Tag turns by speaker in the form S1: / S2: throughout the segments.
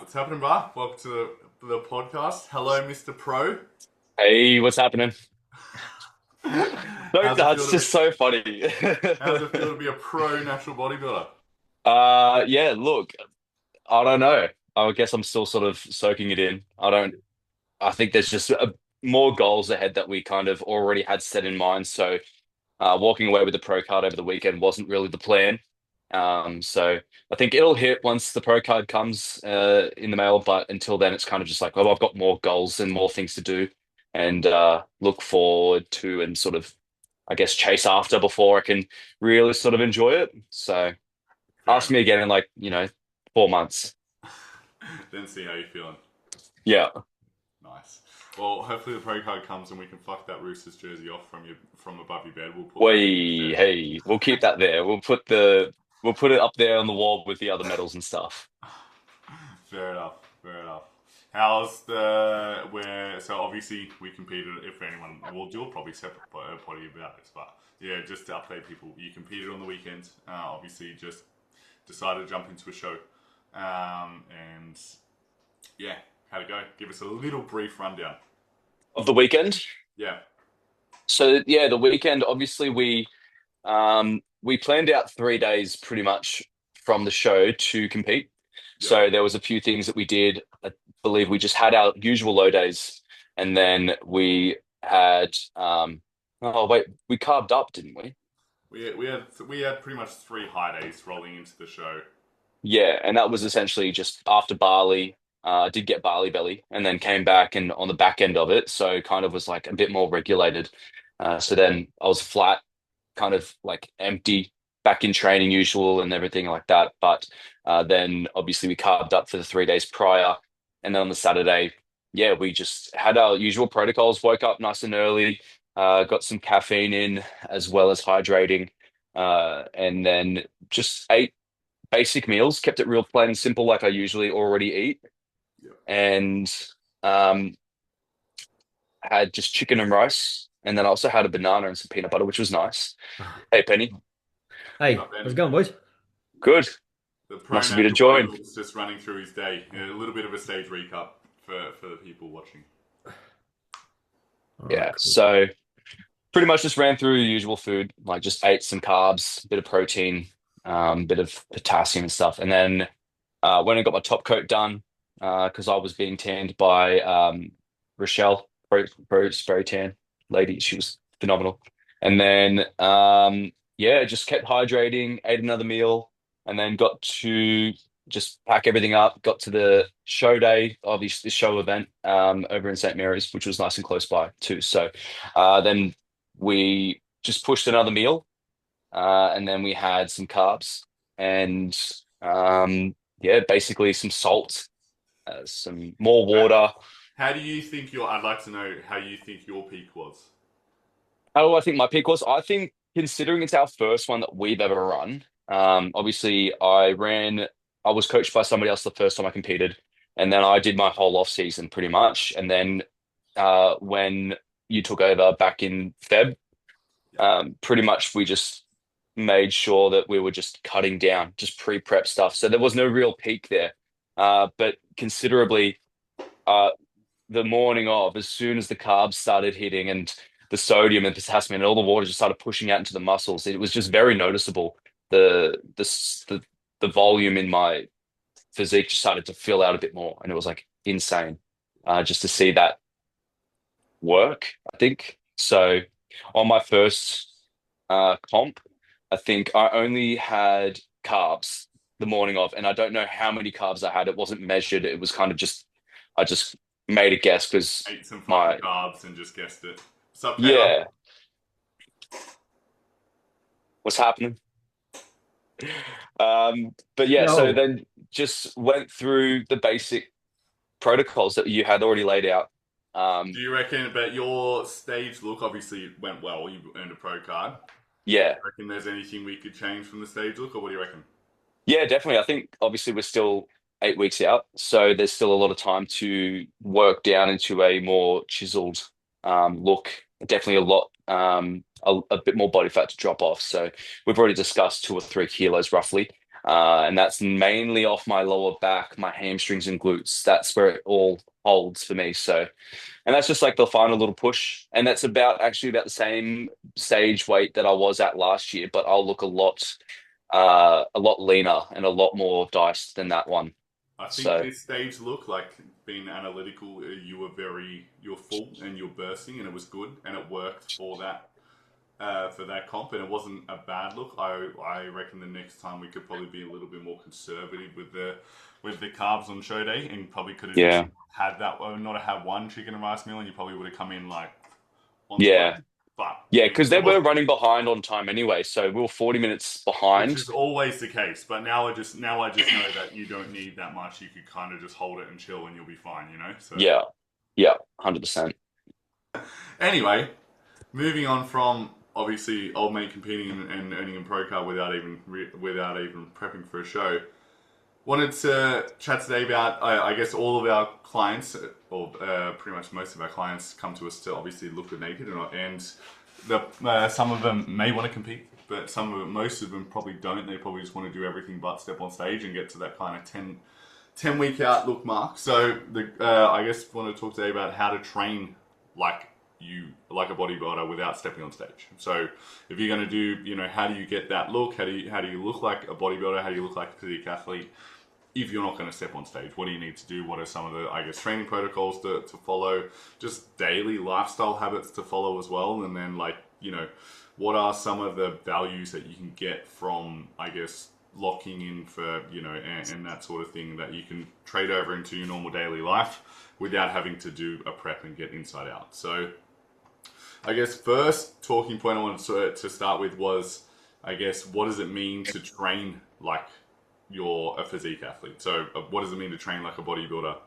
S1: What's happening, bro? Welcome to the podcast. Hello, Mr. Pro.
S2: Hey, what's happening? No,
S1: How's it feel
S2: that's
S1: to be?
S2: just so funny.
S1: How's it feel to be a pro natural bodybuilder?
S2: Yeah, look, I don't know. I guess I'm still sort of soaking it in. I think there's just more goals ahead that we kind of already had set in mind. So, walking away with the pro card over the weekend wasn't really the plan. So I think it'll hit once the pro card comes in the mail, but until then, it's kind of just like, oh, I've got more goals and more things to do and look forward to and sort of, I guess, chase after before I can really sort of enjoy it. So
S1: Fair
S2: ask me
S1: enough.
S2: again in like, 4 months.
S1: Then see how you're feeling.
S2: Yeah.
S1: Nice. Well, hopefully the pro card comes and we can fuck that Roosters jersey off from above your bed. We'll put that in
S2: We,
S1: instead.
S2: hey, we'll keep that there. We'll put it up there on the wall with the other medals and stuff.
S1: Fair enough. Fair enough. How's the where? So obviously we competed. If anyone, we'll probably separate potty about this, but yeah, just to update people, you competed on the weekend. Obviously, just decided to jump into a show, and yeah, how'd it go? Give us a little brief rundown.
S2: Of the weekend.
S1: Yeah,
S2: So yeah, the weekend, obviously we planned out 3 days pretty much from the show to compete.
S1: yep.
S2: So there was a few things that we did. I believe we just had our usual low days, and then we had oh wait, we carved up, didn't we?
S1: We had pretty much 3 high days rolling into the show.
S2: Yeah, and that was essentially just after Bali. I did get Bali belly, and then came back and on the back end of it, so kind of was like a bit more regulated. So then I was flat, kind of like empty, back in training usual and everything like that. But then obviously we carved up for the 3 days prior, and then on the Saturday, yeah, we just had our usual protocols. Woke up nice and early, got some caffeine in as well as hydrating, and then just ate basic meals, kept it real plain and simple, like I usually already eat,
S1: Yep.
S2: and um, had just chicken and rice. And then I also had a banana and some peanut butter, which was nice. Hey, Penny.
S1: What's
S3: Hey,
S1: up,
S3: how's
S1: Ben?
S3: it going, boys?
S2: Good.
S1: The pro
S2: Nice of you to
S1: natural
S2: join.
S1: bodybuilder's just running through his day. A little bit of a stage recap for the people watching.
S3: All right,
S2: Yeah.
S3: cool.
S2: So pretty much just ran through the usual food, like just ate some carbs, bit of protein, bit of potassium and stuff. And then went and got my top coat done because I was being tanned by Rochelle, pro spray tan lady. She was phenomenal. And then yeah, just kept hydrating, ate another meal, and then got to just pack everything up. Got to the show day of this show event over in St. Mary's, which was nice and close by too. So then we just pushed another meal, and then we had some carbs and yeah, basically some salt, some more
S1: How,
S2: water.
S1: how do you think your? I'd like to know how you think your peak was.
S2: How do I think my peak was? I think considering it's our first one that we've ever run, obviously I was coached by somebody else the first time I competed, and then I did my whole off season pretty much. And then when you took over back in Feb,
S1: Yep.
S2: pretty much we just made sure that we were just cutting down, just pre-prep stuff. So there was no real peak there. But considerably, uh, the morning of, as soon as the carbs started hitting and the sodium and potassium and all the water just started pushing out into the muscles, it was just very noticeable. The volume in my physique just started to fill out a bit more, and it was like insane, just to see that work, I think. So on my first comp, I think I only had carbs the morning of, and I don't know how many carbs I had. It wasn't measured. It was kind of just, I just made a guess because
S1: Ate some fucking
S2: my,
S1: carbs and just guessed it. What's up, Kayla?
S2: yeah, what's happening. But yeah, so
S3: Yo,
S2: then just went through the basic protocols that you had already laid out.
S1: Do you reckon? But your stage look obviously went well. You earned a pro card.
S2: Yeah,
S1: Reckon there's anything we could change from the stage look, or what do you reckon?
S2: yeah, definitely. I think obviously we're still 8 weeks out, so there's still a lot of time to work down into a more chiseled look. Definitely a bit more body fat to drop off. So we've already discussed 2 or 3 kilos roughly. And that's mainly off my lower back, my hamstrings and glutes. That's where it all holds for me. So, and that's just like the final little push. And that's about actually about the same stage weight that I was at last year, but I'll look a lot leaner and a lot more diced than that one.
S1: I think
S2: So
S1: this stage look like being analytical. You're full and you're bursting, and it was good, and it worked for that comp, and it wasn't a bad look. I reckon the next time we could probably be a little bit more conservative with the carbs on show day, and probably could have just
S2: yeah,
S1: had that, or not have one chicken and rice meal, and you probably would have come in like on
S2: yeah,
S1: time. But
S2: yeah, because they
S1: it
S2: were
S1: wasn't,
S2: running behind on time anyway. So we were 40 minutes
S1: which
S2: behind.
S1: is always the case. But now I just know that you don't need that much. You could kind of just hold it and chill, and you'll be fine. So
S2: Yeah, yeah, 100%.
S1: anyway, moving on from obviously old mate competing and earning a pro card without even prepping for a show. Wanted to chat today about, I guess, all of our clients, or pretty much most of our clients, come to us to obviously look good naked, some of them may want to compete, but most of them probably don't. They probably just want to do everything but step on stage and get to that kind of 10 week outlook mark. So I guess want to talk today about how to train like like a bodybuilder without stepping on stage. So if you're going to do, how do you get that look? How do you look like a bodybuilder? How do you look like a physique athlete? If you're not going to step on stage, what do you need to do? What are some of the, I guess, training protocols to follow? Just daily lifestyle habits to follow as well. And then, what are some of the values that you can get from, I guess, locking in for, and that sort of thing that you can trade over into your normal daily life without having to do a prep and get inside out. So, I guess first talking point I wanted to start with was, I guess, what does it mean to train like you're a physique athlete? So, what does it mean to train like a bodybuilder?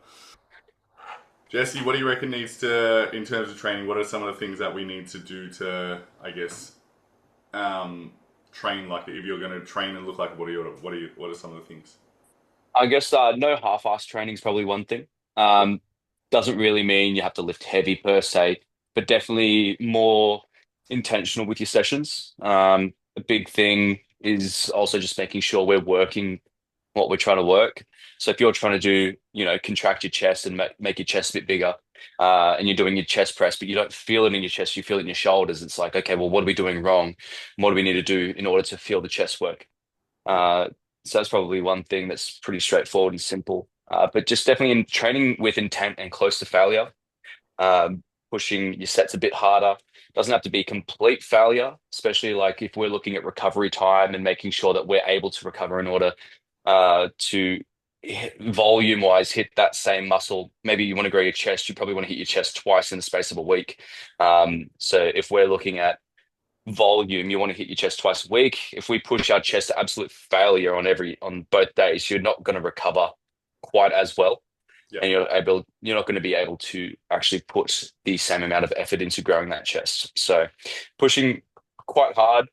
S1: Jesse, what do you reckon needs to, in terms of training, what are some of the things that we need to do to, I guess, train like, if you're going to train and look like a bodybuilder, what are some of the things?
S2: I guess no half-ass training is probably one thing.
S1: Yeah.
S2: Doesn't really mean you have to lift heavy per se, but definitely more intentional with your sessions. A big thing is also just making sure we're working what we're trying to work. So if you're trying to do, contract your chest and make your chest a bit bigger, and you're doing your chest press, but you don't feel it in your chest, you feel it in your shoulders. It's like, okay, well, what are we doing wrong? What do we need to do in order to feel the chest work?
S1: Yeah.
S2: So that's probably one thing that's pretty straightforward and simple. But just definitely in training with intent and close to failure, pushing your sets a bit harder. Doesn't have to be complete failure, especially like if we're looking at recovery time and making sure that we're able to recover in order to volume wise hit that same muscle. Maybe you want to grow your chest, you probably want to hit your chest twice in the space of a week. So if we're looking at volume, you want to hit your chest twice a week. If we push our chest to absolute failure on both days, you're not going to recover quite as well.
S1: Yeah.
S2: And you're not going to be able to actually put the same amount of effort into growing that chest. So pushing quite hard,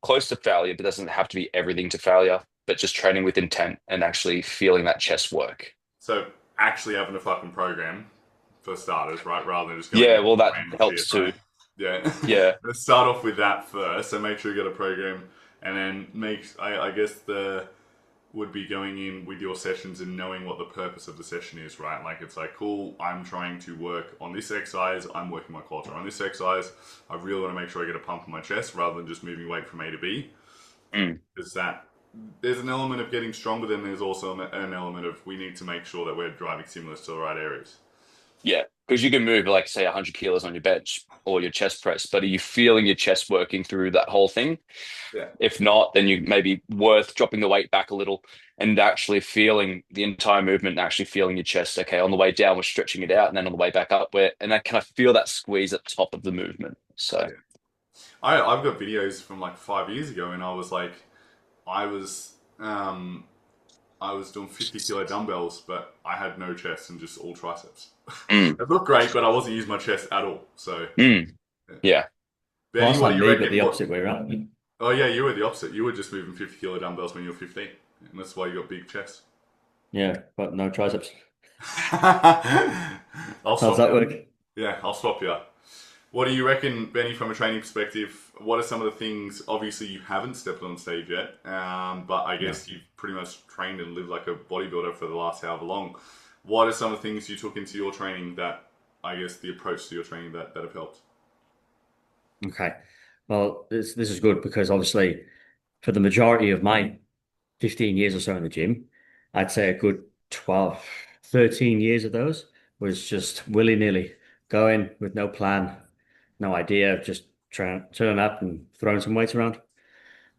S2: close to failure, but doesn't have to be everything to failure, but just training with intent and actually feeling that chest work.
S1: So actually having a fucking program for starters, right? Rather than just going
S2: Yeah,
S1: in
S2: well, that
S1: random shit,
S2: helps
S1: right?
S2: too.
S1: Yeah.
S2: Yeah.
S1: Let's start off with that first. So make sure you get a program, and then I guess the would be going in with your sessions and knowing what the purpose of the session is, right? Like it's like, cool, I'm trying to work on this exercise, I'm working my quads on this exercise. I really want to make sure I get a pump in my chest rather than just moving weight from A to B.
S2: Mm.
S1: Is that there's an element of getting stronger, then there's also an element of we need to make sure that we're driving stimulus to the right areas.
S2: Yeah, because you can move like say 100 kilos on your bench or your chest press, but are you feeling your chest working through that whole thing?
S1: Yeah.
S2: If not, then you may be worth dropping the weight back a little and actually feeling the entire movement and actually feeling your chest. Okay, on the way down, we're stretching it out, and then on the way back up, and I kind of feel that squeeze at the top of the movement. So,
S1: Yeah. I've got videos from like 5 years ago, and I was like, I was um, I was doing 50 kilo dumbbells, but I had no chest and just all triceps.
S2: mm,
S1: It looked great, but I wasn't using my chest at all. So,
S2: mm,
S1: yeah.
S2: yeah,
S1: Benny,
S3: Last
S1: what do
S3: time
S1: you
S3: me, but
S1: reckon?
S3: the
S1: What?
S3: opposite way around.
S1: Oh yeah, you were the opposite. You were just moving 50 kilo dumbbells when you were 15, and that's why you got big chest.
S3: Yeah, but no triceps.
S1: I'll
S3: How's
S1: swap
S3: that
S1: you.
S3: work?
S1: Yeah, I'll swap you. What do you reckon, Benny, from a training perspective? what are some of the things? Obviously, you haven't stepped on stage yet, but I
S3: Yeah.
S1: guess you've pretty much trained and lived like a bodybuilder for the last however long. What are some of the things you took into your training that, I guess, the approach to your training that have helped?
S3: Okay. Well, this is good because obviously for the majority of my 15 years or so in the gym, I'd say a good 12, 13 years of those was just willy-nilly going with no plan, no idea, just trying turning up and throwing some weights around,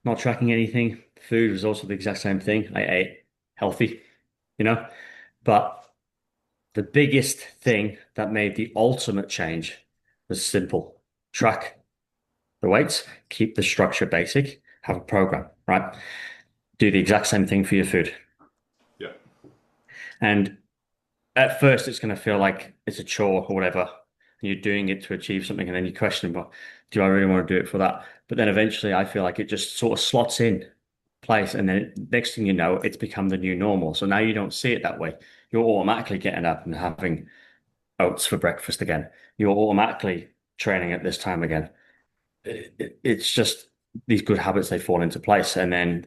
S3: not tracking anything. Food was also the exact same thing. I ate healthy, you know, but the biggest thing that made the ultimate change was simple. Track the weights, keep the structure basic, have a program, right? Do the exact same thing for your food.
S1: Yeah,
S3: And at first, it's going to feel like it's a chore or whatever. And you're doing it to achieve something, and then you question, well, do I really want to do it for that? But then eventually, I feel like it just sort of slots in place. And then next thing you know, it's become the new normal. So now you don't see it that way. You're automatically getting up and having oats for breakfast again. You're automatically training at this time again. It's just these good habits, they fall into place. And then,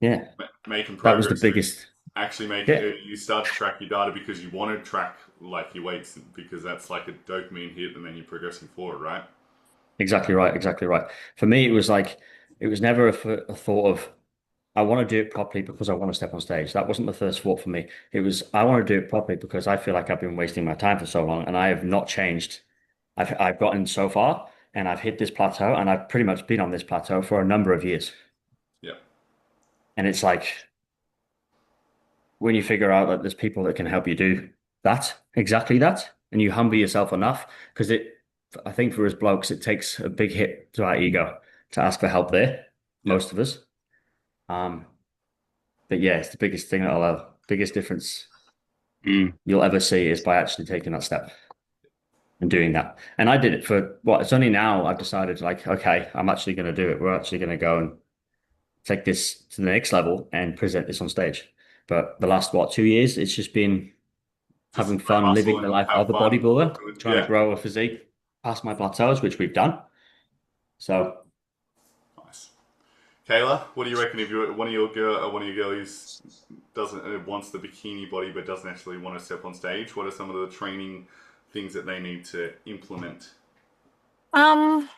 S3: yeah,
S1: making
S3: that was the
S1: progress.
S3: biggest.
S1: Actually,
S3: Yeah,
S1: you start to track your data because you want to track like your weights because that's like a dopamine hit, and then you're progressing forward, right?
S3: exactly right. Exactly right. For me, it was like, it was never a thought of, I want to do it properly because I want to step on stage. That wasn't the first thought for me. It was, I want to do it properly because I feel like I've been wasting my time for so long and I have not changed. I've gotten so far and I've hit this plateau and I've pretty much been on this plateau for a number of years.
S1: Yeah,
S3: And it's like, when you figure out that there's people that can help you do that, exactly that, and you humble yourself enough, because I think for us blokes, it takes a big hit to our ego to ask for help there,
S1: yeah.
S3: most of us. Um, but yeah, it's the biggest thing biggest difference
S2: Mm.
S3: you'll ever see is by actually taking that step and doing that. And I did it for what, it's only now I've decided like, okay, I'm actually going to do it. We're actually going to go and take this to the next level and present this on stage. But the last, what, 2 years, it's just been
S1: Just
S3: having
S1: grind
S3: fun,
S1: muscle
S3: living the
S1: and
S3: life
S1: have
S3: of a
S1: fun, look
S3: bodybuilder,
S1: good.
S3: trying to
S1: Yeah,
S3: grow a physique past my plateaus, which we've done. So,
S1: nice. Kayla, what do you reckon if you one of your girlies doesn't wants the bikini body but doesn't actually want to step on stage? What are some of the training things that they need to implement?
S4: Um,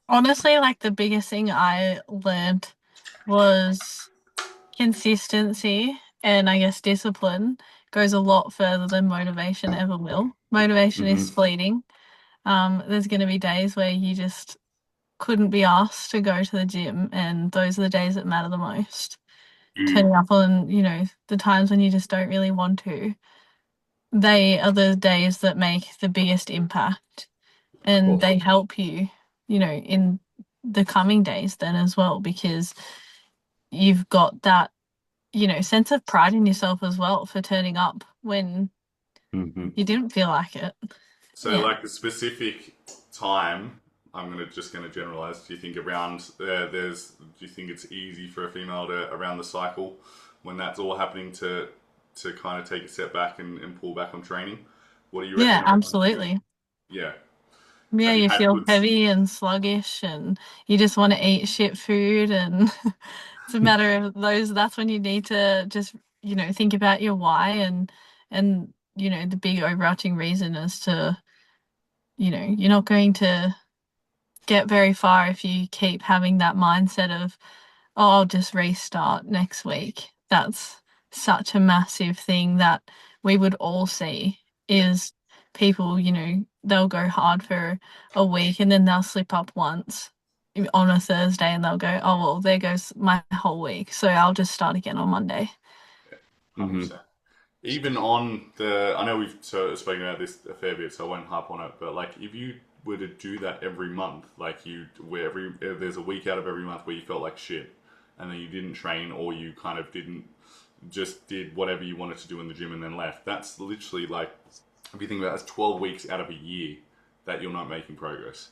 S4: Honestly, like the biggest thing I learned was consistency and I guess discipline goes a lot further than motivation ever will. Motivation is
S3: hmm
S4: fleeting. There's going to be days where you just couldn't be asked to go to the gym, and those are the days that matter the most.
S2: Mm.
S4: Turning up on, the times when you just don't really want to, they are the days that make the biggest impact,
S3: of
S4: and
S3: course.
S4: they help you, in the coming days then as well, because you've got that, sense of pride in yourself as well for turning up when
S3: hmm
S4: you didn't feel like it.
S1: So,
S4: Yeah.
S1: like a specific time, I'm gonna generalize. Do you think around there's? Do you think it's easy for a female to around the cycle when that's all happening to kind of take a step back and pull back on training? What do you reckon
S4: Yeah,
S1: around?
S4: absolutely.
S1: Yeah.
S4: Yeah,
S1: Have you
S4: you
S1: had
S4: feel
S1: good?
S4: heavy and sluggish and you just want to eat shit food and it's a matter of those that's when you need to just, think about your why and the big overarching reason as to, you're not going to get very far if you keep having that mindset of, oh, I'll just restart next week. That's such a massive thing that we would all see
S1: Yeah.
S4: is people, they'll go hard for a week and then they'll slip up once on a Thursday and they'll go, oh, well, there goes my whole week. So I'll just start again on Monday.
S1: 100%. Even on the, I know we've spoken about this a fair bit, so I won't harp on it. But like, if you were to do that every month, like where there's a week out of every month where you felt like shit, and then you didn't train or you kind of didn't just did whatever you wanted to do in the gym and then left. That's literally like, if you think about it, that's 12 weeks out of a year that you're not making progress.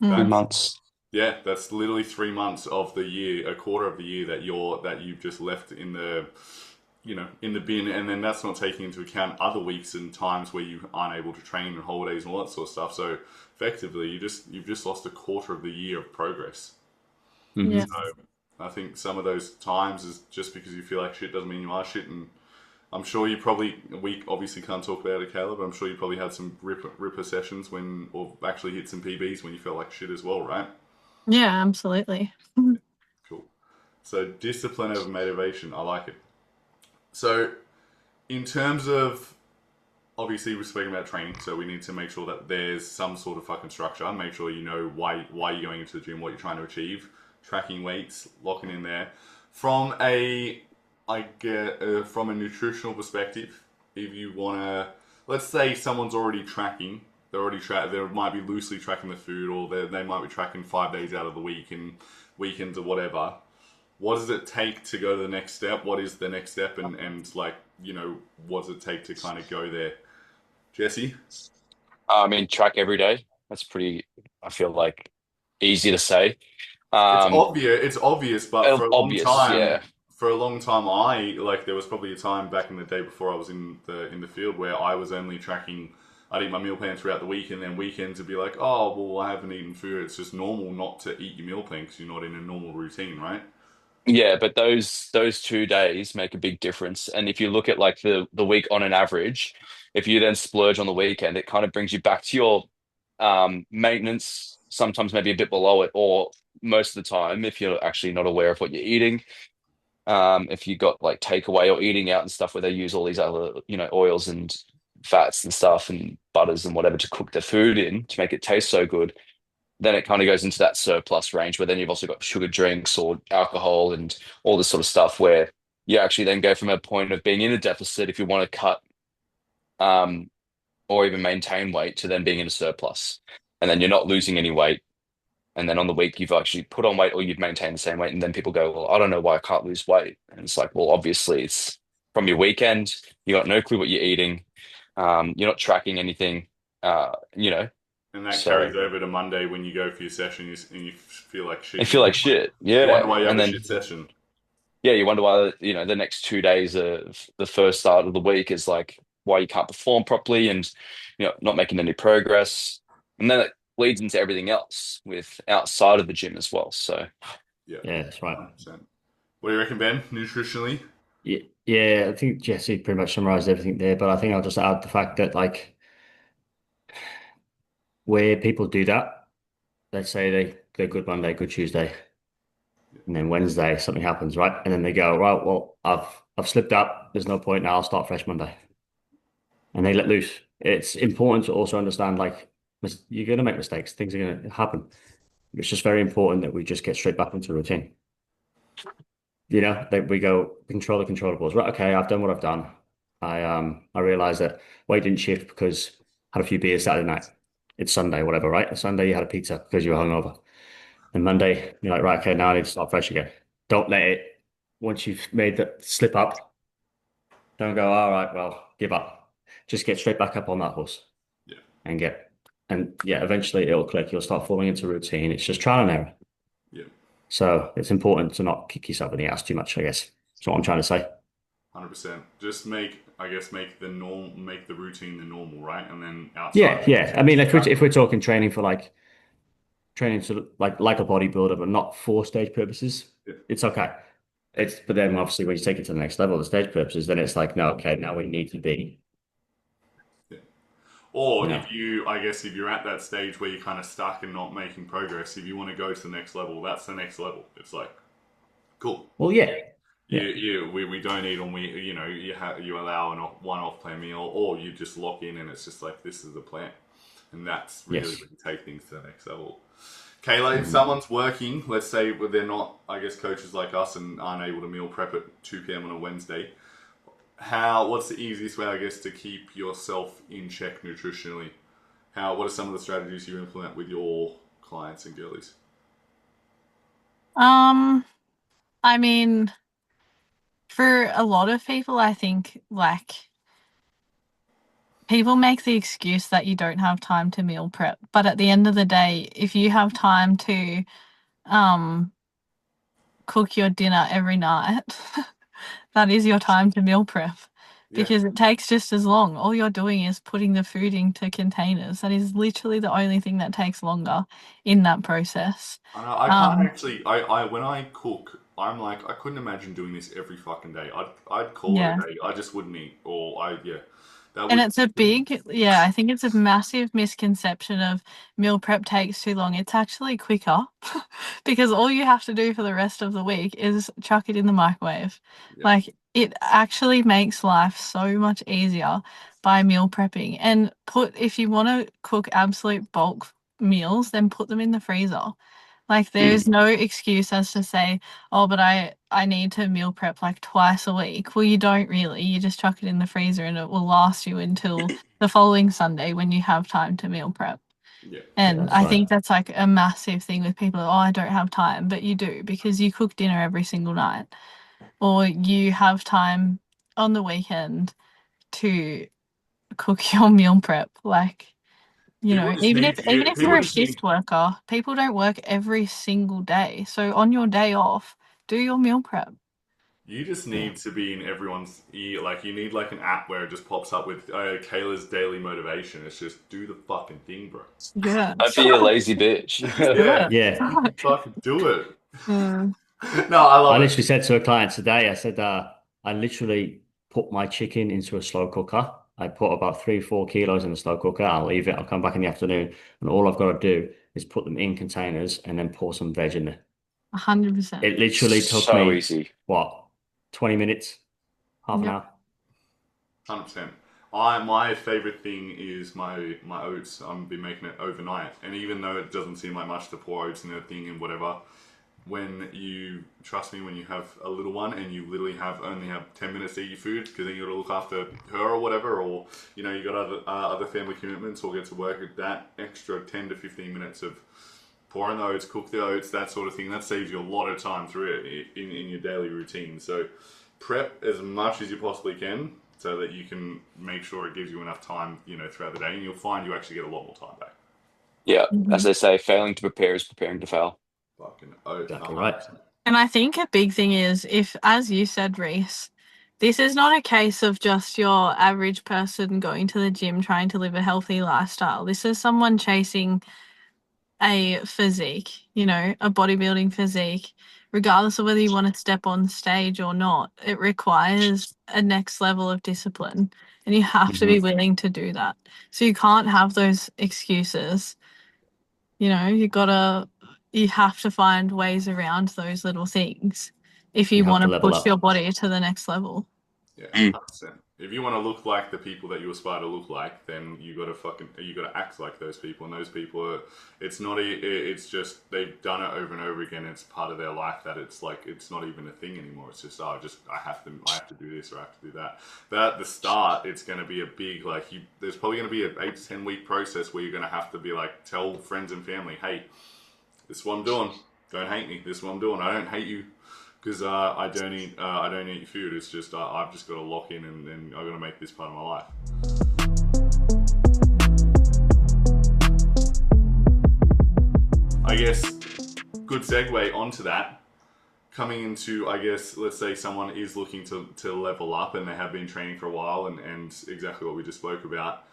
S2: Three
S4: Mm.
S1: That's
S2: months.
S1: yeah, that's literally 3 months of the year, a quarter of the year that you've just left in the in the bin, and then that's not taking into account other weeks and times where you aren't able to train and holidays and all that sort of stuff. So effectively, you've just lost a quarter of the year of progress.
S3: Mhm.
S4: Yeah.
S1: So I think some of those times is just because you feel like shit doesn't mean you are shit, and I'm sure we obviously can't talk about it, Kayla, but I'm sure you probably had some ripper sessions or actually hit some PBs when you felt like shit as well, right?
S4: Yeah, absolutely.
S1: Cool. So discipline over motivation, I like it. So in terms of obviously we're speaking about training, so we need to make sure that there's some sort of fucking structure. Make sure you know why you're going into the gym, what you're trying to achieve, tracking weights, locking in there. From a from a nutritional perspective, if you wanna, let's say someone's already tracking, they might be loosely tracking the food, or they might be tracking 5 days out of the week and weekends or whatever. What does it take to go to the next step? What is the next step, and like what does it take to kind of go there? Jesse?
S2: I mean, track every day. That's pretty, I feel like, easy to say.
S1: It's
S2: Um,
S1: obvious. It's obvious, but
S2: Obvious, yeah.
S1: for a long time, I like there was probably a time back in the day before I was in the field where I was only tracking. I'd eat my meal plan throughout the week, and then weekends would be like, oh, well, I haven't eaten food. It's just normal not to eat your meal plan because you're not in a normal routine, right?
S2: Yeah, but those 2 days make a big difference. And if you look at like the week on an average, if you then splurge on the weekend, it kind of brings you back to your maintenance, sometimes maybe a bit below it, or most of the time, if you're actually not aware of what you're eating, if you got like takeaway or eating out and stuff where they use all these other, oils and fats and stuff and butters and whatever to cook the food in to make it taste so good, then it kind of goes into that surplus range where then you've also got sugar drinks or alcohol and all this sort of stuff where you actually then go from a point of being in a deficit if you want to cut um, or even maintain weight to then being in a surplus. And then you're not losing any weight. And then on the week, you've actually put on weight or you've maintained the same weight. And then people go, well, I don't know why I can't lose weight. And it's like, well, obviously it's from your weekend. You got no clue what you're eating. You're not tracking anything, uh, you know,
S1: And that
S2: so
S1: carries over to Monday when you go for your session and you feel like
S2: I
S1: shit.
S2: feel like shit.
S1: You wonder
S2: Yeah.
S1: why you have
S2: And
S1: a
S2: then
S1: shit session.
S2: yeah, you wonder why, the next 2 days of the first start of the week is like why you can't perform properly and, not making any progress. And then it leads into everything else with outside of the gym as well. So,
S1: Yeah,
S3: Yeah, that's right.
S1: 100%. What do you reckon, Ben? Nutritionally?
S3: Yeah, yeah, I think Jesse pretty much summarized everything there, but I think I'll just add the fact that like where people do that, they say they're good Monday, good Tuesday, and then Wednesday something happens, right? And then they go, right, well, I've slipped up. There's no point now. I'll start fresh Monday, and they let loose. It's important to also understand like you're gonna make mistakes. Things are gonna happen. It's just very important that we just get straight back into routine. That we go control the controllables. Right, okay, I've done what I've done. I realized that weight didn't shift because I had a few beers Saturday night. It's Sunday, whatever, right? Sunday you had a pizza because you were hungover. And Monday, you're like, right, okay, now I need to start fresh again. Don't let it, once you've made the slip up, don't go, all right, well, give up. Just get straight back up on that horse
S1: Yeah,
S3: and yeah, eventually it'll click. You'll start falling into routine. It's just trial and error.
S1: yeah,
S3: So it's important to not kick yourself in the ass too much, I guess. That's what I'm trying to say.
S1: 100%. Just make the make the routine the normal, right? And then outside
S3: Yeah,
S1: of
S3: yeah. I
S1: it,
S3: mean,
S1: just track.
S3: if we're talking training for like training sort of like a bodybuilder, but not for stage purposes,
S1: Yeah,
S3: it's okay. But then obviously when you take it to the next level, the stage purposes, then it's like, no, okay, now we need to be,
S1: yeah.
S3: you
S1: Or
S3: know,
S1: I guess if you're at that stage where you're kind of stuck and not making progress, if you want to go to the next level, that's the next level. It's like, cool.
S3: well, yeah, yeah,
S1: We don't eat on you allow one off plan meal, or you just lock in and it's just like this is the plan, and that's really
S3: yes.
S1: when you take things to the next level. Kayla, if
S3: Mhm.
S1: someone's working, let's say they're not, I guess, coaches like us and aren't able to meal prep at 2 p.m. on a Wednesday, what's the easiest way, I guess, to keep yourself in check nutritionally? What are some of the strategies you implement with your clients and girlies?
S4: Um, I mean, for a lot of people, I think like people make the excuse that you don't have time to meal prep, but at the end of the day, if you have time to um cook your dinner every night, that is your time to meal prep
S1: Yeah.
S4: because it takes just as long. All you're doing is putting the food into containers. That is literally the only thing that takes longer in that process.
S1: I know, I can't actually. When I cook, I'm like, I couldn't imagine doing this every fucking day. I'd call it
S4: Yeah.
S1: a day. I just wouldn't eat, or yeah, that
S4: And
S1: would.
S4: it's a big, yeah, I think it's a massive misconception of meal prep takes too long. It's actually quicker because all you have to do for the rest of the week is chuck it in the microwave.
S1: Yeah.
S4: Like it actually makes life so much easier by meal prepping. And if you want to cook absolute bulk meals, then put them in the freezer. Like there's no excuse as to say, oh, but I need to meal prep like twice a week. Well, you don't really. You just chuck it in the freezer and it will last you until the following Sunday when you have time to meal prep.
S1: Yeah.
S4: And
S3: That's
S4: I
S3: right.
S4: think that's like a massive thing with people. Oh, I don't have time, but you do because you cook dinner every single night, or you have time on the weekend to cook your meal prep. Like,
S1: People just
S4: even
S1: need
S4: if
S1: to.
S4: even
S1: Yeah,
S4: if
S1: people
S4: you're a
S1: just need.
S4: shift worker, people don't work every single day. So on your day off, do your meal prep.
S1: You just
S3: Yeah.
S1: need to be in everyone's ear. Like you need like an app where it just pops up with Kayla's daily motivation. It's just do the fucking thing, bro.
S4: Yeah.
S2: Don't be a lazy bitch.
S4: Just do
S1: Yeah,
S4: it.
S3: Yeah.
S4: Fuck.
S1: fucking do it.
S4: Mm.
S1: No, I
S3: I
S1: love it.
S3: literally said to a client today, I said, I literally put my chicken into a slow cooker. I put about 3, 4 kilos in the slow cooker. I'll leave it. I'll come back in the afternoon. And all I've got to do is put them in containers and then pour some veg in there.
S4: 100%.
S3: It literally took
S2: So
S3: me,
S2: easy.
S3: what, 20 minutes, half an
S4: Yep.
S3: hour?
S1: 100%. My favorite thing is my oats. I've been making it overnight, and even though it doesn't seem like much to pour oats in a thing and whatever, when you trust me, when you have a little one and you literally only have 10 minutes to eat your food because then you got to look after her or whatever, or you got other family commitments or get to work at that extra 10 to 15 minutes of pouring the oats, cook the oats, that sort of thing. That saves you a lot of time through it in your daily routine. So prep as much as you possibly can so that you can make sure it gives you enough time, throughout the day, and you'll find you actually get a lot more time back.
S2: Yeah, as
S4: Mhm.
S2: they say, failing to prepare is preparing to fail.
S1: Fucking oats,
S3: Exactly right.
S1: 100%.
S4: And I think a big thing is if, as you said, Rhys, this is not a case of just your average person going to the gym trying to live a healthy lifestyle. This is someone chasing a physique, a bodybuilding physique, regardless of whether you want to step on stage or not. It requires a next level of discipline, and you have to be willing to do that. So you can't have those excuses. You have to find ways around those little things if
S3: You
S4: you
S3: have
S4: want
S3: to
S4: to
S3: level
S4: push your
S3: up.
S4: body to the next level.
S1: Yeah,
S2: Mm.
S1: 100%. If you want to look like the people that you aspire to look like, then you got to act like those people. And those people are, it's not it's just they've done it over and over again. It's part of their life that it's like it's not even a thing anymore. It's just I have to do this or I have to do that. But at the start, it's going to be a big there's probably going to be an 8 to 10 week process where you're going to have to be like tell friends and family, hey, this is what I'm doing. Don't hate me. This is what I'm doing. I don't hate you because I don't eat food. It's just I've just got to lock in and I've got to make this part of my life. I guess good segue onto that. Coming into, I guess, let's say someone is looking to level up and they have been training for a while and exactly what we just spoke about.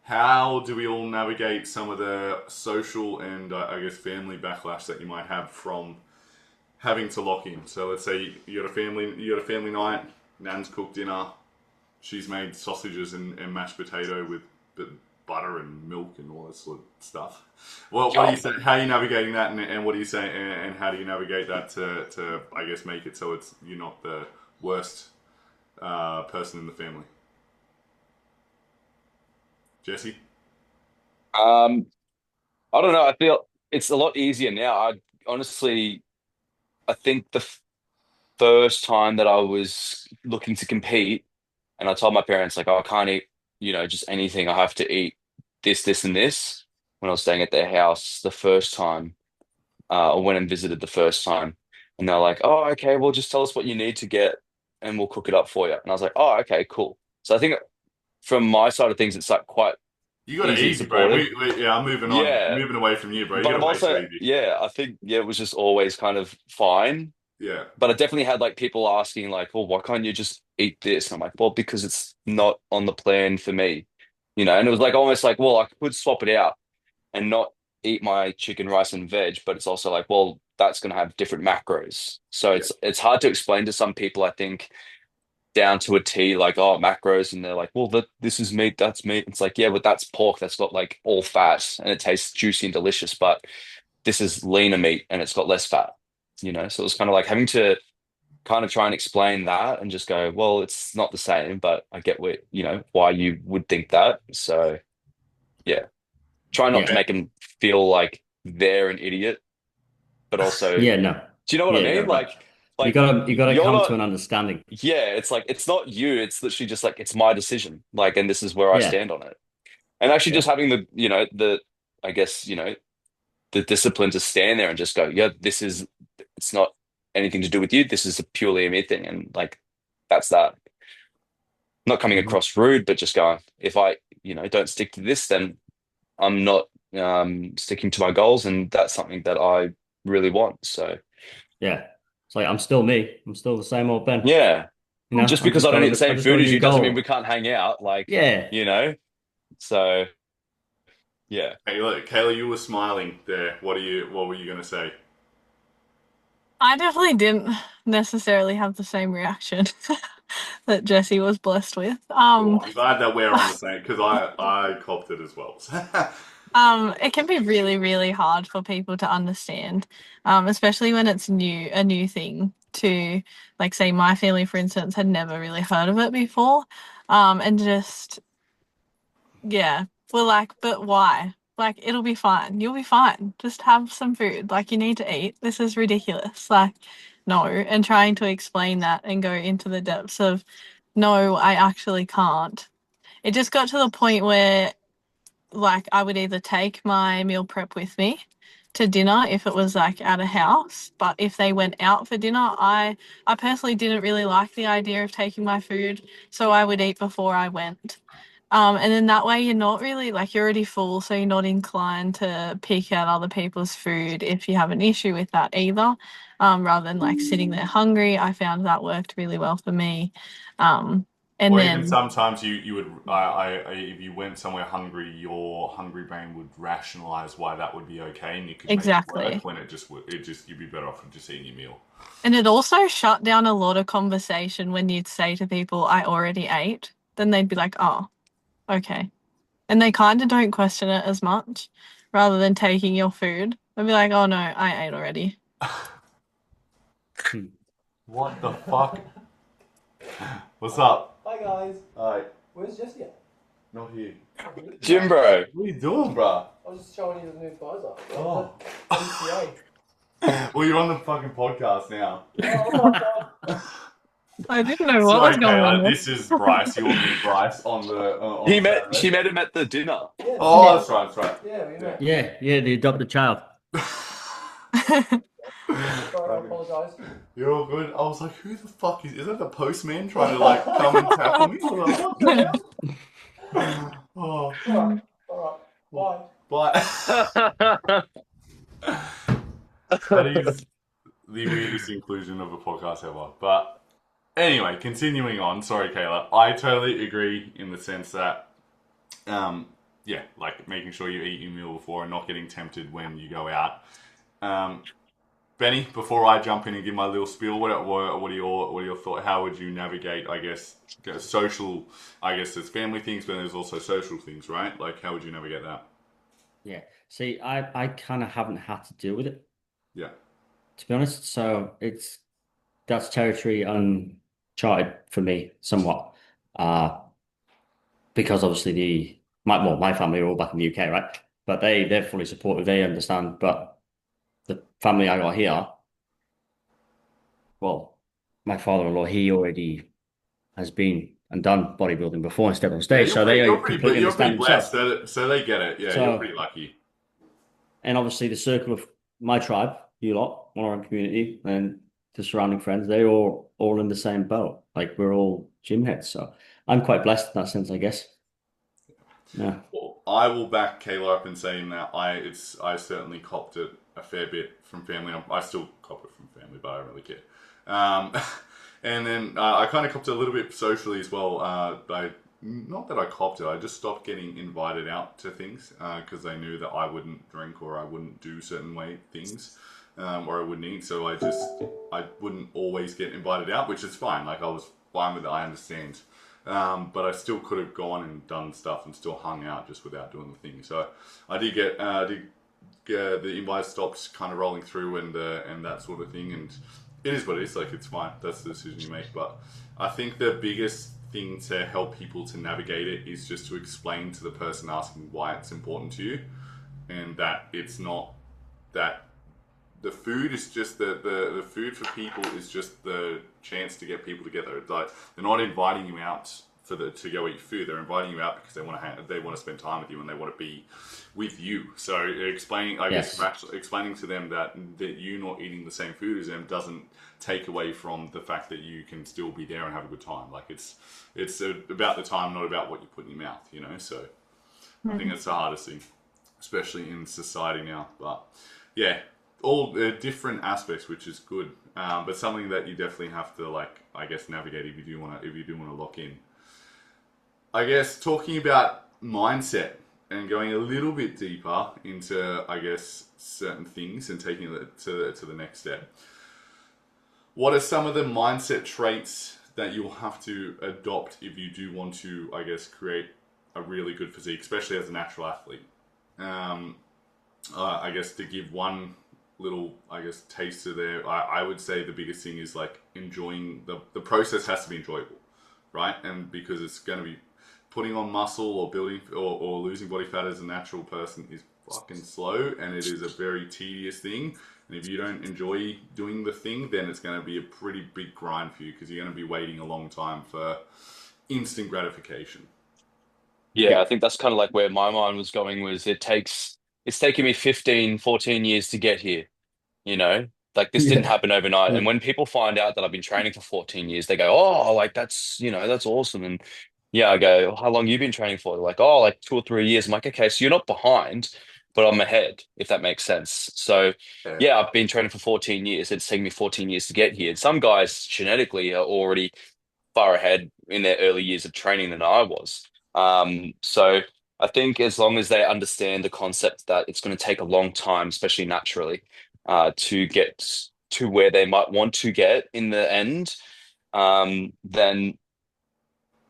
S1: How do we all navigate some of the social and I guess family backlash that you might have from having to lock in? So let's say you got a family night. Nan's cooked dinner. She's made sausages and mashed potato with butter and milk and all that sort of stuff. Well, what do you say? How are you navigating that, and what do you say? And how do you navigate that to I guess make it so you're not the worst person in the family? Jesse?
S2: Um, I don't know. I feel it's a lot easier now. Honestly, I think the first time that I was looking to compete, and I told my parents like, oh, I can't eat, just anything. I have to eat this, this, and this. When I was staying at their house the first time, I went and visited the first time, and they're like, oh, okay, well, just tell us what you need to get, and we'll cook it up for you. And I was like, oh, okay, cool. So I think from my side of things, it's like quite
S1: You got it
S2: easy and
S1: easy, bro.
S2: supportive.
S1: Yeah, I'm moving on,
S2: Yeah,
S1: moving away from you, bro. You
S2: but
S1: got
S2: I'm
S1: it way too
S2: also,
S1: easy.
S2: yeah, I think, yeah, it was just always kind of fine.
S1: Yeah.
S2: But I definitely had like people asking like, well, why can't you just eat this? And I'm like, well, because it's not on the plan for me, you know. And it was like almost like, well, I could swap it out and not eat my chicken, rice, and veg, but it's also like, well, that's going to have different macros. So
S1: Yeah.
S2: it's hard to explain to some people, I think, down to a T, like, oh, macros, and they're like, well, this is meat, that's meat. It's like, yeah, but that's pork. That's got like all fat and it tastes juicy and delicious, but this is leaner meat and it's got less fat, you know? So it was kind of like having to kind of try and explain that and just go, well, it's not the same, but I get what, you know, why you would think that. So yeah, try not to
S3: Yeah.
S2: make them feel like they're an idiot, but also,
S3: Yeah, no.
S2: do you know what I
S3: Yeah,
S2: mean?
S3: no, but
S2: Like
S3: you gotta
S2: you're
S3: come to
S2: not,
S3: an understanding.
S2: yeah, it's like, it's not you. It's literally just like, it's my decision. Like, and this is where I
S3: Yeah,
S2: stand on it. And actually just
S3: yeah.
S2: having the, you know, I guess, you know, the discipline to stand there and just go, yeah, it's not anything to do with you. This is purely a me thing. And like, that's that. Not coming
S3: Mhm.
S2: across rude, but just going, if I, you know, don't stick to this, then I'm not sticking to my goals. And that's something that I really want. So
S3: Yeah. It's like I'm still me. I'm still the same old Ben.
S2: yeah,
S3: You know,
S2: just because I don't eat the
S3: I
S2: same
S3: just got
S2: food
S3: a
S2: as
S3: new
S2: you doesn't mean we
S3: goal.
S2: can't hang out. Like,
S3: Yeah.
S2: you know, so yeah.
S1: Kayla, you were smiling there. What were you gonna say?
S4: I definitely didn't necessarily have the same reaction that Jesse was blessed with.
S1: Cool. I'm glad that we're on the same because I copped it as well.
S4: It can be really, really hard for people to understand, especially when it's a new thing to, like, say, my family, for instance, had never really heard of it before. And just, yeah, we're like, but why? Like, it'll be fine. You'll be fine. Just have some food. Like, you need to eat. This is ridiculous. Like, no. And trying to explain that and go into the depths of, no, I actually can't. It just got to the point where, like, I would either take my meal prep with me to dinner if it was like at a house, but if they went out for dinner, I personally didn't really like the idea of taking my food, so I would eat before I went. And then that way you're not really like you're already full, so you're not inclined to pick at other people's food if you have an issue with that either. Rather than like sitting there hungry, I found that worked really well for me. Um, and
S1: Or even
S4: then
S1: sometimes you would if you went somewhere hungry, your hungry brain would rationalize why that would be okay, and you could make it
S4: exactly.
S1: work when it just you'd be better off with just eating your meal.
S4: And it also shut down a lot of conversation when you'd say to people, I already ate. Then they'd be like, oh, okay. And they kind of don't question it as much rather than taking your food. They'll be like, oh no, I ate already.
S3: Hmm.
S1: What the fuck? What's up?
S5: Hi guys.
S1: Hi.
S5: Where's Jesse at?
S1: Not here.
S2: Jim, bro.
S1: What are you doing, bruh?
S5: I was just showing you the new visor.
S1: Oh.
S5: PCA.
S1: Well, you're on the fucking podcast now.
S5: Oh my god.
S4: I didn't know what
S1: Sorry,
S4: was going on
S1: Kayla.
S4: there.
S1: This is Bryce. You'll meet Bryce on the on
S2: She
S1: Saturday.
S2: met him at the dinner.
S5: Yeah,
S1: Oh, that's right. That's right.
S5: yeah, we met.
S3: Yeah, yeah, the adopted child.
S5: Sorry, I apologise.
S1: You're all good. I was like, who the fuck is that the postman trying to like come and tackle me? I was like, what the hell? Oh,
S5: Alright, bye.
S1: but that is the weirdest inclusion of a podcast ever. But anyway, continuing on. Sorry, Kayla. I totally agree in the sense that, yeah, like making sure you eat your meal before and not getting tempted when you go out. Benny, before I jump in and give my little spiel, what are your thoughts? How would you navigate? I guess social. I guess there's family things, but there's also social things, right? Like, how would you navigate that?
S3: Yeah. See, I kind of haven't had to deal with it,
S1: Yeah,
S3: to be honest. So that's territory uncharted for me somewhat. Because obviously my family are all back in the UK, right? But they're fully supportive, they understand. But the family I got here, well, my father-in-law, he already has been and done bodybuilding before and stepped on
S1: yeah.
S3: stage, so they
S1: But
S3: completely
S1: you're pretty
S3: understand
S1: blessed,
S3: themselves.
S1: so they get it. Yeah, you're
S3: So,
S1: pretty lucky.
S3: and obviously the circle of my tribe, you lot, Monoran community, and the surrounding friends, they're all in the same boat. Like we're all gym heads, so I'm quite blessed in that sense, I guess. Yeah.
S1: Well, I will back Kayla up in saying that I certainly copped it a fair bit from family. I still cop it from family, but I don't really care. Um, and then I kind of copped it a little bit socially as well. Not that I copped it, I just stopped getting invited out to things because I knew that I wouldn't drink or I wouldn't do certain things or I wouldn't eat. So I wouldn't always get invited out, which is fine. Like I was fine with it, I understand. But I still could have gone and done stuff and still hung out just without doing the thing. So I did get the invite stopped kind of rolling through and that sort of thing. And it is what it is. Like it's fine. That's the decision you make. But I think the biggest thing to help people to navigate it is just to explain to the person asking why it's important to you, and that it's not that the food is just the food for people is just the chance to get people together. It's like they're not inviting you out to go eat food. They're inviting you out because they want to spend time with you and they want to be with you. So explaining, I guess, explaining to them that you not eating the same food as them doesn't take away from the fact that you can still be there and have a good time. Like it's about the time, not about what you put in your mouth. You know. So I think that's the hardest thing, especially in society now. But yeah. All different aspects, which is good, but something that you definitely have to I guess, navigate if you do want to lock in. I guess talking about mindset and going a little bit deeper into, I guess, certain things and taking it to the next step. What are some of the mindset traits that you'll have to adopt if you do want to, I guess, create a really good physique, especially as a natural athlete? I guess to give one little, I guess, taster there, I would say the biggest thing is enjoying the process has to be enjoyable, right? And because it's going to be putting on muscle or building or losing body fat as a natural person is fucking slow, and it is a very tedious thing. And if you don't enjoy doing the thing, then it's going to be a pretty big grind for you because you're going to be waiting a long time for instant gratification.
S2: Yeah, I think that's kind of like where my mind was going was it's taken me 15, 14 years to get here, you know? Like this didn't happen overnight. And when people find out that I've been training for 14 years, they go, "Oh, like that's, that's awesome." And yeah, I go, "How long you been training for?" They're like, "Oh, like 2 or 3 years." I'm like, "Okay, so you're not behind, but I'm ahead, if that makes sense." So
S1: Yeah.
S2: yeah, I've been training for 14 years. It's taken me 14 years to get here. And some guys genetically are already far ahead in their early years of training than I was. So I think as long as they understand the concept that it's going to take a long time, especially naturally, to get to where they might want to get in the end, then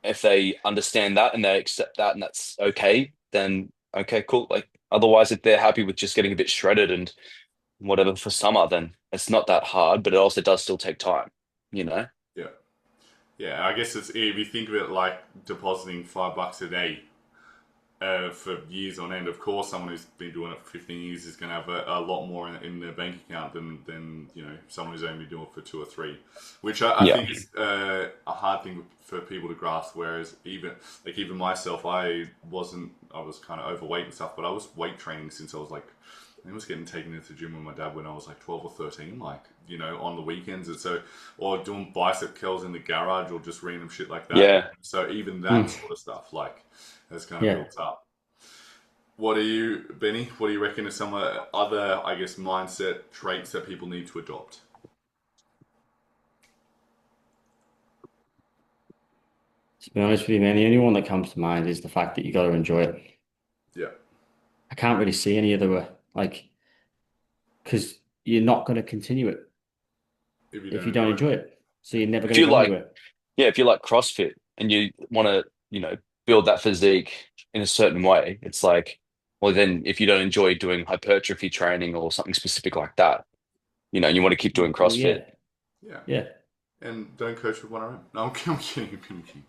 S2: if they understand that and they accept that and that's okay, then okay, cool. Like otherwise, if they're happy with just getting a bit shredded and whatever for summer, then it's not that hard, but it also does still take time, you know?
S1: Yeah. Yeah, I guess it's if you think of it like depositing $5 a day for years on end. Of course, someone who's been doing it for 15 years is going to have a lot more in their bank account than someone who's only doing it for 2 or 3, which I
S2: Yeah.
S1: think is a hard thing for people to grasp. Whereas even myself, I was kind of overweight and stuff, but I was weight training since I was I was getting taken into the gym with my dad when I was 12 or 13, on the weekends, or doing bicep curls in the garage or just random shit like that.
S2: Yeah.
S1: So even that sort of stuff, has kind of built up. What do you, Benny? What do you reckon are some other, I guess, mindset traits that people need to adopt?
S3: To be honest with you, man, the only one that comes to mind is the fact that you got to enjoy it.
S1: Yeah.
S3: I can't really see any other way, because you're not going to continue it if you don't enjoy it. So you're never
S2: If
S3: going to
S2: you
S3: go
S2: like,
S3: anywhere.
S2: yeah, if you like CrossFit and you want to, build that physique in a certain way, it's like, well, then if you don't enjoy doing hypertrophy training or something specific like that, you want to keep doing
S3: Well,
S2: CrossFit.
S3: yeah.
S1: And don't coach with one arm. No, I'm kidding. I'm kidding.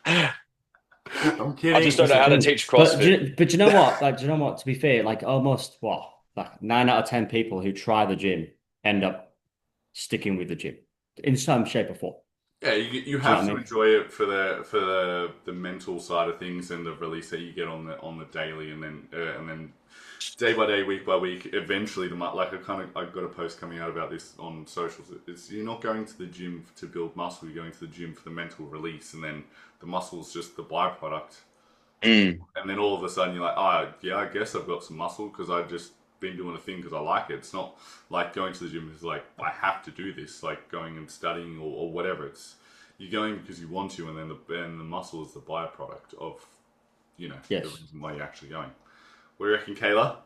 S1: I'm
S2: I
S1: kidding.
S2: just don't know how to teach CrossFit.
S3: But you know what? Do you know what? To be fair, almost 9 out of 10 people who try the gym end up sticking with the gym in some shape or form.
S1: Yeah, you
S3: know
S1: have
S3: what I
S1: to
S3: mean?
S1: enjoy it for the mental side of things and the release that you get on the daily, and then day by day, week by week, eventually I got a post coming out about this on socials. It's you're not going to the gym to build muscle. You're going to the gym for the mental release, and then the muscle's just the byproduct.
S2: Mm.
S1: And then all of a sudden you're like, oh yeah, I guess I've got some muscle because I just been doing a thing because I like it. It's not like going to the gym is like I have to do this, like going and studying or whatever. It's you're going because you want to, and then the muscle is the byproduct of the
S3: Yes.
S1: reason why you're actually going. What do you reckon, Kayla?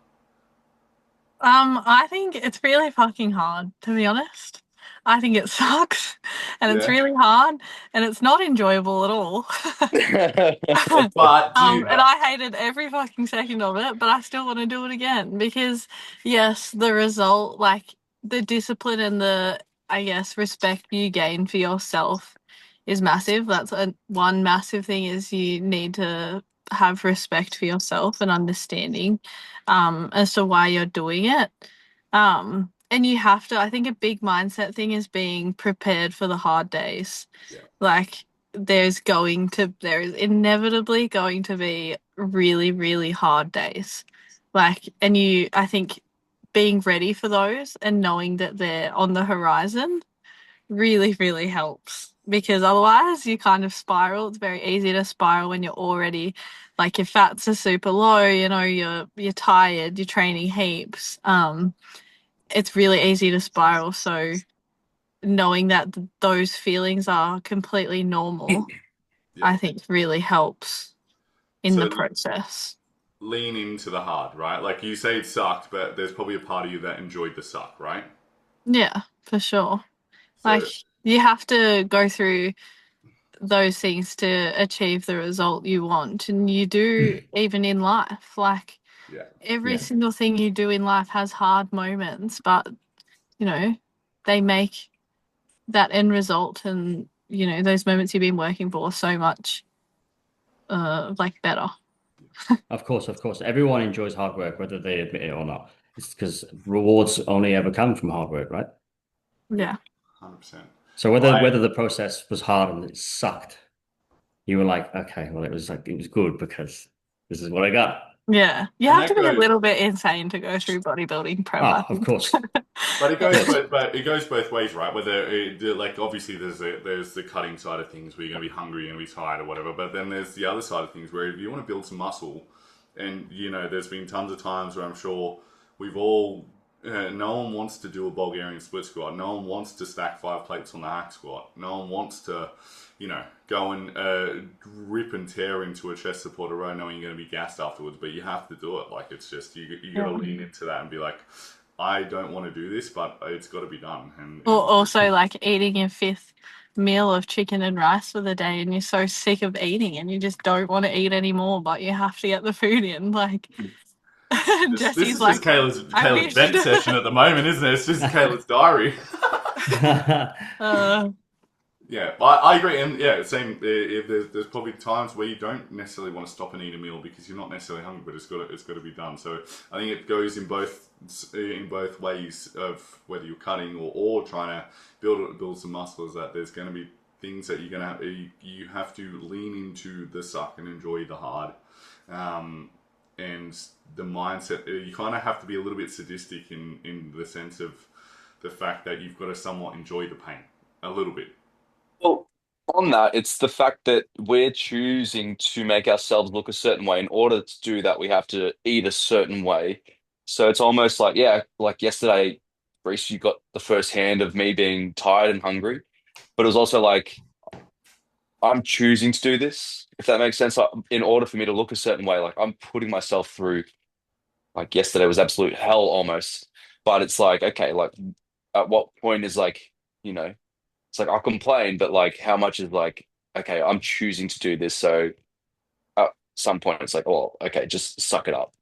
S4: I think it's really fucking hard, to be honest. I think it sucks and it's
S1: Yeah.
S4: really hard and it's not enjoyable at all.
S1: But dude,
S4: And I hated every fucking second of it, but I still want to do it again because, yes, the result, like the discipline and the, I guess, respect you gain for yourself is massive. That's one massive thing is you need to have respect for yourself and understanding as to why you're doing it. And you have to, I think a big mindset thing is being prepared for the hard days.
S1: Yeah.
S4: Like there is inevitably going to be really, really hard days. Like, and I think being ready for those and knowing that they're on the horizon really, really helps because otherwise you kind of spiral. It's very easy to spiral when you're already like your fats are super low, you're tired, you're training heaps. It's really easy to spiral. So knowing that those feelings are completely normal,
S1: Yeah.
S4: I think really helps in the
S1: So-
S4: process.
S1: lean into the hard, right? Like you say it sucked, but there's probably a part of you that enjoyed the suck, right?
S4: Yeah, for sure.
S1: So,
S4: Like you have to go through those things to achieve the result you want. And you do even in life. Like
S1: yeah.
S4: every
S3: Yeah.
S4: single thing you do in life has hard moments, but they make that end result and those moments you've been working for so much like better.
S3: Of course. Everyone enjoys hard work, whether they admit it or not. It's because rewards only ever come from hard work, right?
S4: Yeah.
S1: 100%.
S3: So whether the process was hard and it sucked, you were like, okay, well, it was good because this is what I got.
S4: Yeah. You
S1: And
S4: have to
S1: that
S4: be a
S1: goes-
S4: little bit insane to go through bodybuilding prep. I
S3: Ah, of
S4: think.
S3: course.
S1: But it goes both ways, right? Whether like obviously there's the cutting side of things where you're gonna be hungry and be tired or whatever, but then there's the other side of things where if you want to build some muscle, and there's been tons of times where I'm sure we've all no one wants to do a Bulgarian split squat, no one wants to stack 5 plates on the hack squat, no one wants to go and rip and tear into a chest supporter row knowing you're going to be gassed afterwards, but you have to do it. Like it's just you got to lean into that and be like, I don't want to do this, but it's got to be done. And
S4: Or also like eating your 5th meal of chicken and rice for the day and you're so sick of eating and you just don't want to eat anymore, but you have to get the food in. Like
S1: this
S4: Jesse's
S1: is
S4: like,
S1: just Kayla's
S4: I wish-
S1: vent session at the moment, isn't it? It's just Kayla's diary. Yeah, I agree, and yeah, same. If there's probably times where you don't necessarily want to stop and eat a meal because you're not necessarily hungry, but it's got to be done. So I think it goes in both ways of whether you're cutting or trying to build some muscles. That there's going to be things that you have to lean into the suck and enjoy the hard, and the mindset. You kind of have to be a little bit sadistic in the sense of the fact that you've got to somewhat enjoy the pain a little bit.
S2: Well, on that, it's the fact that we're choosing to make ourselves look a certain way. In order to do that, we have to eat a certain way. So it's almost like, yeah, like yesterday, Rhys, you got the first hand of me being tired and hungry. But it was also like, I'm choosing to do this, if that makes sense. Like, in order for me to look a certain way, like I'm putting myself through, like yesterday was absolute hell almost. But it's like, okay, like at what point is like, it's like I complain, but like how much is like, okay, I'm choosing to do this. So at some point it's like, oh, okay, just suck it up.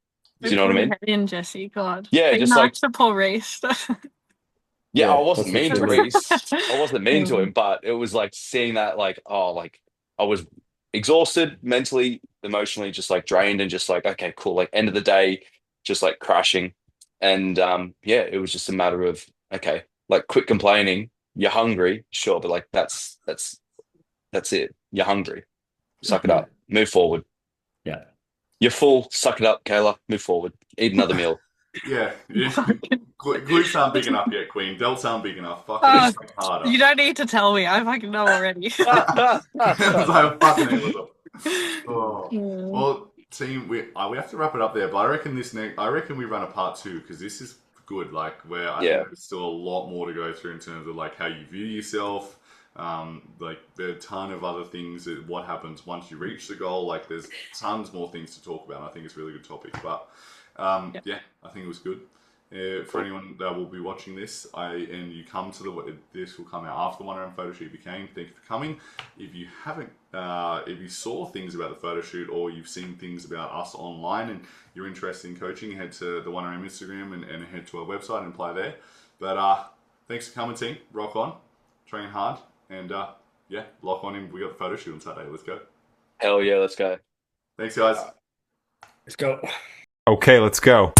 S2: Do you know what I
S4: Put your
S2: mean?
S4: head in, Jesse. God.
S2: Yeah,
S4: Be
S2: just
S4: nice
S2: like,
S4: to poor Rhys.
S2: yeah,
S3: Yeah,
S2: I wasn't
S3: that's
S2: mean to
S3: literally-
S2: Rhys. I wasn't mean to him, but it was like seeing that, like, oh, like I was exhausted mentally, emotionally, just like drained and just like, okay, cool. Like end of the day, just like crashing. And yeah, it was just a matter of, okay, like quit complaining. You're hungry, sure, but like that's it. You're hungry. Suck it up. Move forward.
S3: Yeah.
S2: You're full. Suck it up, Kayla. Move forward. Eat another meal.
S1: Yeah. Glutes aren't big enough yet, Queen. Delts aren't big enough.
S4: Oh,
S1: Fucking harder.
S4: You don't need to tell me. I fucking know already.
S1: I fucking hate with them. Oh.
S4: Mm.
S1: Well, team, we have to wrap it up there. But I reckon we run a part 2 because this is good. Like where I think there's still a lot more to go through in terms of like how you view yourself. Like there are a ton of other things that what happens once you reach the goal. Like there's tons more things to talk about. And I think it's a really good topic. But yeah, I think it was good. For anyone that will be watching this, and you come to this will come out after the 1 hour photo shoot became. Thank you for coming. If you haven't, if you saw things about the photo shoot or you've seen things about us online and you're interested in coaching, head to the 1 hour Instagram and head to our website and apply there. But thanks for coming, team. Rock on, train hard, and yeah, lock on in. We got the photo shoot on Saturday. Let's go.
S2: Hell yeah, let's go.
S1: Thanks, guys.
S3: Let's go.
S6: Okay, let's go.